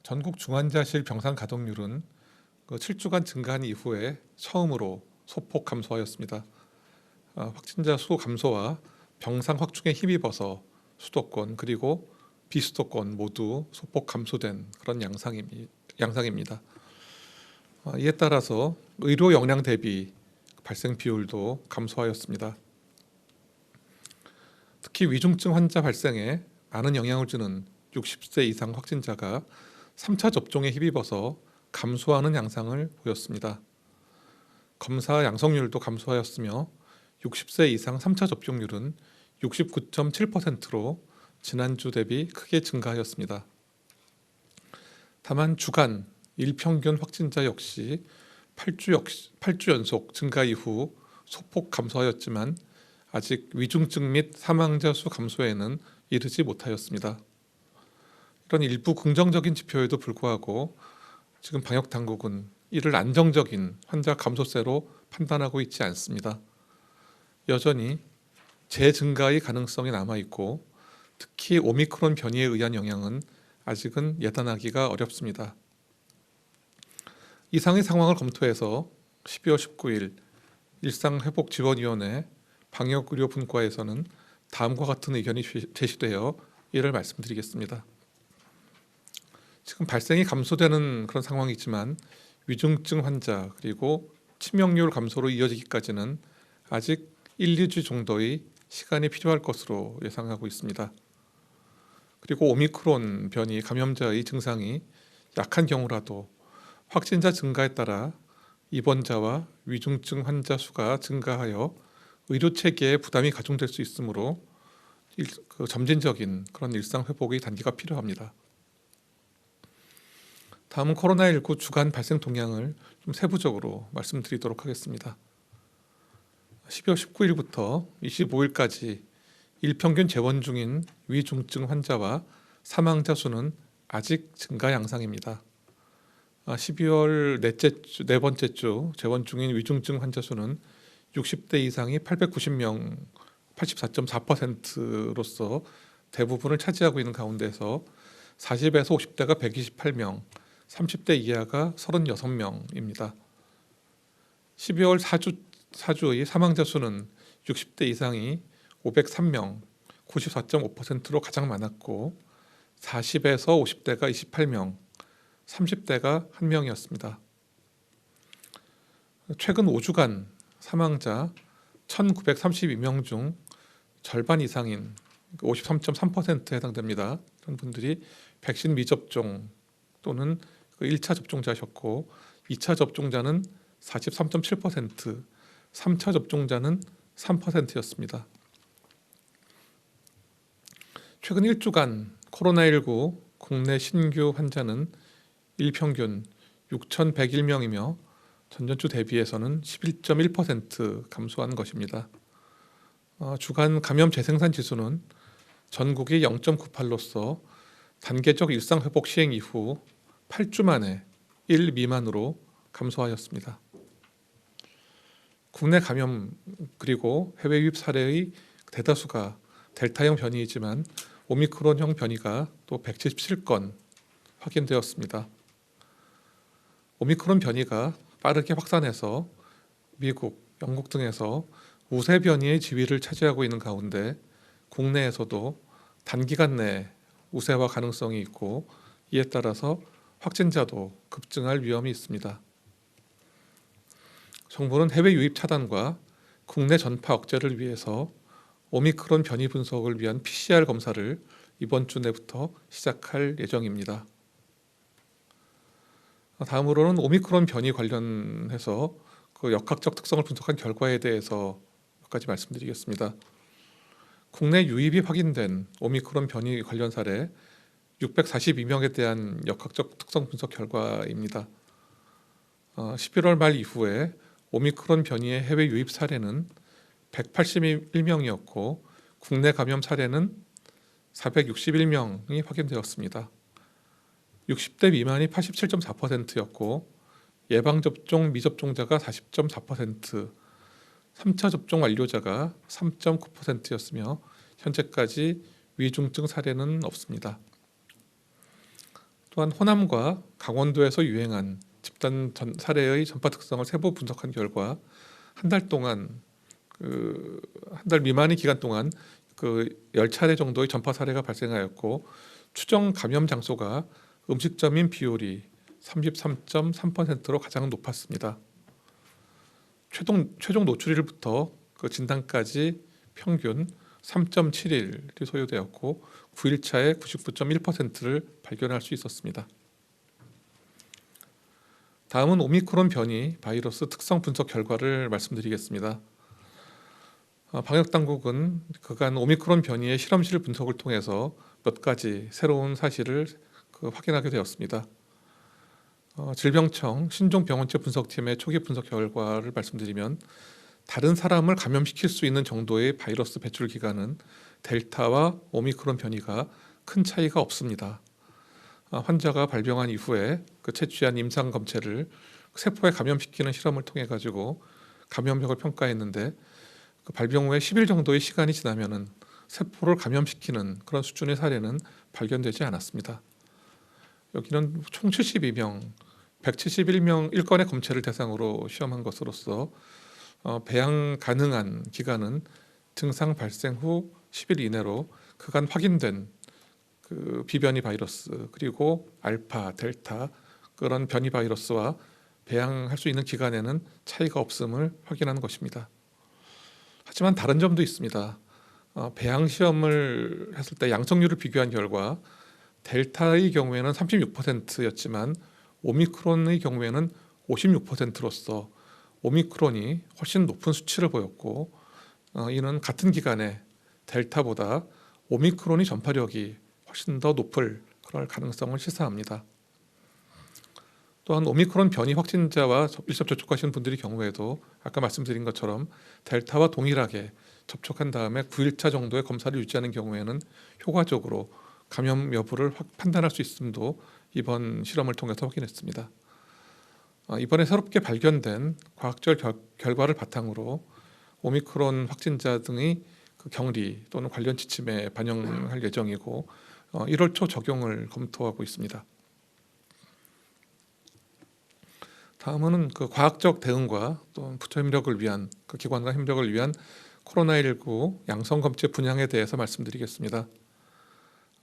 전국 중환자실 병상 가동률은 7주간 증가한 이후에 처음으로 소폭 감소하였습니다. 확진자 수 감소와 병상 확충에 힘입어서 수도권 그리고 비수도권 모두 소폭 감소된 그런 양상입니다. 이에 따라서 의료 역량 대비 발생 비율도 감소하였습니다. 특히 위중증 환자 발생에 많은 영향을 주는 60세 이상 확진자가 3차 접종에 힘입어서 감소하는 양상을 보였습니다. 검사 양성률도 감소하였으며 60세 이상 3차 접종률은 69.7%로 지난주 대비 크게 증가하였습니다. 다만 주간 일평균 확진자 역시 8주 연속 증가 이후 소폭 감소하였지만 아직 위중증 및 사망자 수 감소에는 이르지 못하였습니다. 이런 일부 긍정적인 지표에도 불구하고 지금 방역당국은 이를 안정적인 환자 감소세로 판단하고 있지 않습니다. 여전히 재증가의 가능성이 남아있고 특히 오미크론 변이에 의한 영향은 아직은 예단하기가 어렵습니다. 이상의 상황을 검토해서 12월 19일 일상회복지원위원회 방역의료분과에서는 다음과 같은 의견이 제시되어 이를 말씀드리겠습니다. 지금 발생이 감소되는 그런 상황이지만 위중증 환자 그리고 치명률 감소로 이어지기까지는 아직 1, 2주 정도의 시간이 필요할 것으로 예상하고 있습니다. 그리고 오미크론 변이 감염자의 증상이 약한 경우라도 확진자 증가에 따라 입원자와 위중증 환자 수가 증가하여 의료 체계에 부담이 가중될 수 있으므로 점진적인 그런 일상 회복의 단계가 필요합니다. 다음은 코로나19 주간 발생 동향을 좀 세부적으로 말씀드리도록 하겠습니다. 12월 19일부터 25일까지 일평균 재원 중인 위중증 환자와 사망자 수는 아직 증가 양상입니다. 12월 네 번째 주 재원 중인 위중증 환자 수는 60대 이상이 890명, 84.4%로서 대부분을 차지하고 있는 가운데서 40에서 50대가 128명, 30대 이하가 36명입니다. 12월 4주의 사망자 수는 60대 이상이 503명, 94.5%로 가장 많았고 40에서 50대가 28명, 30대가 1명이었습니다. 최근 5주간 사망자 1932명 중 절반 이상인 53.3%에 해당됩니다. 이런 분들이 백신 미접종 또는 1차 접종자셨고 2차 접종자는 43.7%, 3차 접종자는 3%였습니다. 최근 1주간 코로나19 국내 신규 환자는 일평균 6,101명이며 전전주 대비해서는 11.1% 감소한 것입니다. 주간 감염 재생산 지수는 전국이 0.98로서 단계적 일상회복 시행 이후 8주 만에 1 미만으로 감소하였습니다. 국내 감염 그리고 해외 유입 사례의 대다수가 델타형 변이이지만 오미크론형 변이가 또 177건 확인되었습니다. 오미크론 변이가 빠르게 확산해서 미국, 영국 등에서 우세 변이의 지위를 차지하고 있는 가운데 국내에서도 단기간 내 우세화 가능성이 있고 이에 따라서 확진자도 급증할 위험이 있습니다. 정부는 해외 유입 차단과 국내 전파 억제를 위해서 오미크론 변이 분석을 위한 PCR 검사를 이번 주 내부터 시작할 예정입니다. 다음으로는 오미크론 변이 관련해서 그 역학적 특성을 분석한 결과에 대해서 몇 가지 말씀드리겠습니다. 국내 유입이 확인된 오미크론 변이 관련 사례 642명에 대한 역학적 특성 분석 결과입니다. 11월 말 이후에 오미크론 변이의 해외 유입 사례는 181명이었고 국내 감염 사례는 461명이 확인되었습니다. 60대 미만이 87.4%였고 예방접종 미접종자가 40.4%, 3차 접종 완료자가 3.9%였으며 현재까지 위중증 사례는 없습니다. 또한 호남과 강원도에서 유행한 집단 사례의 전파 특성을 세부 분석한 결과 한 달 동안 한 달 미만의 기간 동안 10차례 정도의 전파 사례가 발생하였고 추정 감염 장소가 음식점인 비율이 33.3%로 가장 높았습니다. 최종 노출일부터 그 진단까지 평균 3.7일이 소요되었고 9일차에 99.1%를 발견할 수 있었습니다. 다음은 오미크론 변이 바이러스 특성 분석 결과를 말씀드리겠습니다. 방역당국은 그간 오미크론 변이의 실험실 분석을 통해서 몇 가지 새로운 사실을 확인하게 되었습니다. 질병청 신종병원체 분석팀의 초기 분석 결과를 말씀드리면 다른 사람을 감염시킬 수 있는 정도의 바이러스 배출 기간은 델타와 오미크론 변이가 큰 차이가 없습니다. 환자가 발병한 이후에 채취한 임상 검체를 세포에 감염시키는 실험을 통해 가지고 감염력을 평가했는데 발병 후에 10일 정도의 시간이 지나면은 세포를 감염시키는 그런 수준의 사례는 발견되지 않았습니다. 여기는 총 72명, 171명 1건의 검체를 대상으로 시험한 것으로서 배양 가능한 기간은 증상 발생 후 10일 이내로 그간 확인된 비변이 바이러스 그리고 알파, 델타 그런 변이 바이러스와 배양할 수 있는 기간에는 차이가 없음을 확인한 것입니다. 하지만 다른 점도 있습니다. 배양 시험을 했을 때 양성률을 비교한 결과 델타의 경우에는 36%였지만 오미크론의 경우에는 56%로서 오미크론이 훨씬 높은 수치를 보였고 이는 같은 기간에 델타보다 오미크론의 전파력이 훨씬 더 높을 그럴 가능성을 시사합니다. 또한 오미크론 변이 확진자와 밀접 접촉하신 분들의 경우에도 아까 말씀드린 것처럼 델타와 동일하게 접촉한 다음에 9일차 정도의 검사를 유지하는 경우에는 효과적으로 감염 여부를 판단할 수 있음도 이번 실험을 통해서 확인했습니다. 이번에 새롭게 발견된 과학적 결과를 바탕으로 오미크론 확진자 등의 격리 또는 관련 지침에 반영할 예정이고 1월 초 적용을 검토하고 있습니다. 다음은 과학적 대응과 또 부처 협력을 위한 기관과 협력을 위한 코로나19 양성 검체 분양에 대해서 말씀드리겠습니다.